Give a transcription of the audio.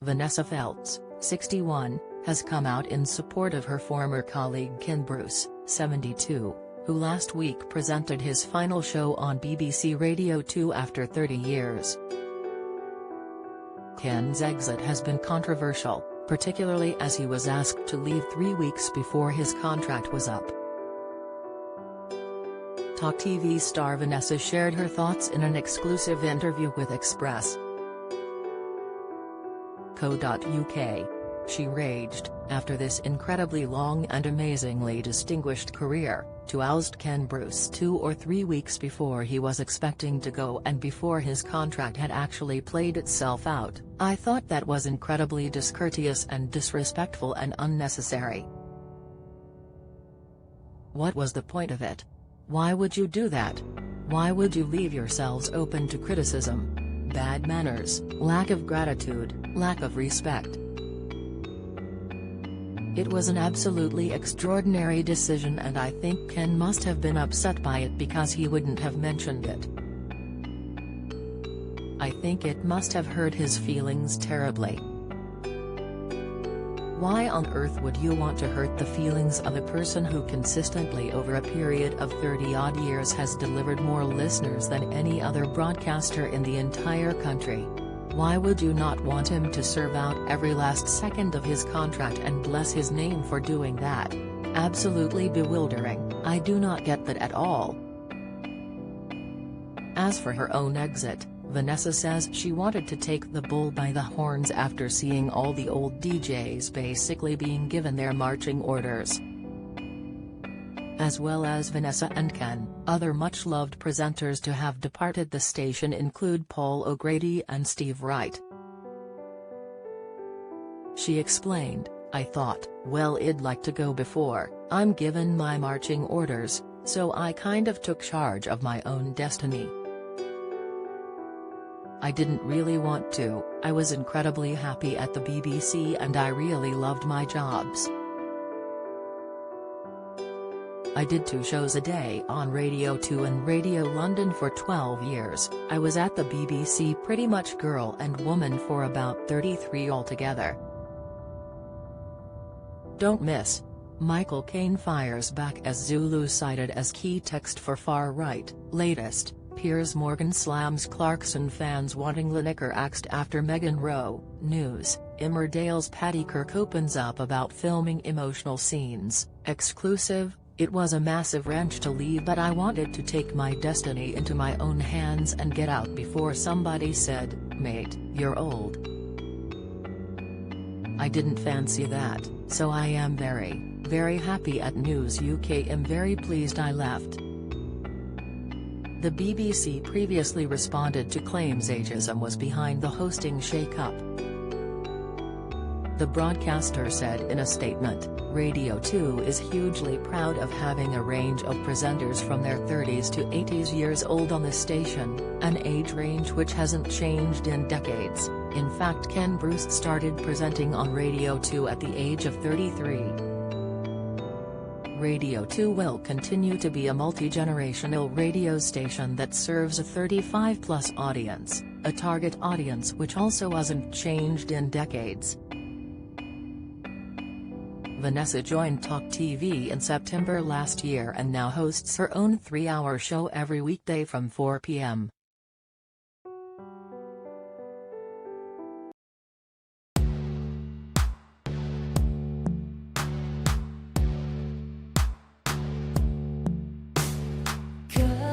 Vanessa Feltz, 61, has come out in support of her former colleague Ken Bruce, 72, who last week presented his final show on BBC Radio 2 after 30 years. Ken's exit has been controversial, particularly as he was asked to leave 3 weeks before his contract was up. Talk TV star Vanessa shared her thoughts in an exclusive interview with Express.co.uk. She raged, after this incredibly long and amazingly distinguished career, to oust Ken Bruce 2 or 3 weeks before he was expecting to go and before his contract had actually played itself out. I thought that was incredibly discourteous and disrespectful and unnecessary. What was the point of it? Why would you do that? Why would you leave yourselves open to criticism? Bad manners, lack of gratitude, lack of respect. It was an absolutely extraordinary decision, and I think Ken must have been upset by it because he wouldn't have mentioned it. I think it must have hurt his feelings terribly. Why on earth would you want to hurt the feelings of a person who consistently over a period of 30-odd years has delivered more listeners than any other broadcaster in the entire country? Why would you not want him to serve out every last second of his contract and bless his name for doing that? Absolutely bewildering. I do not get that at all. As for her own exit, Vanessa says she wanted to take the bull by the horns after seeing all the old DJs basically being given their marching orders. As well as Vanessa and Ken, other much-loved presenters to have departed the station include Paul O'Grady and Steve Wright. She explained, "I thought, well, I'd like to go before I'm given my marching orders, so I kind of took charge of my own destiny. I didn't really want to. I was incredibly happy at the BBC and I really loved my jobs. I did 2 shows a day on Radio 2 and Radio London for 12 years, I was at the BBC pretty much girl and woman for about 33 altogether." Don't miss. Michael Caine fires back as Zulu cited as key text for far-right. Latest, Piers Morgan slams Clarkson fans wanting Lineker axed after Meghan Rowe. News, Emmerdale's Paddy Kirk opens up about filming emotional scenes. Exclusive, "It was a massive wrench to leave, but I wanted to take my destiny into my own hands and get out before somebody said, 'Mate, you're old.' I didn't fancy that, so I am very, very happy at News UK. Am very pleased I left." The BBC previously responded to claims ageism was behind the hosting shake-up. The broadcaster said in a statement, "Radio 2 is hugely proud of having a range of presenters from their 30s to 80s years old on the station, an age range which hasn't changed in decades. In fact, Ken Bruce started presenting on Radio 2 at the age of 33. Radio 2 will continue to be a multi-generational radio station that serves a 35-plus audience, a target audience which also hasn't changed in decades." Vanessa joined Talk TV in September last year and now hosts her own 3-hour show every weekday from 4 p.m. Good.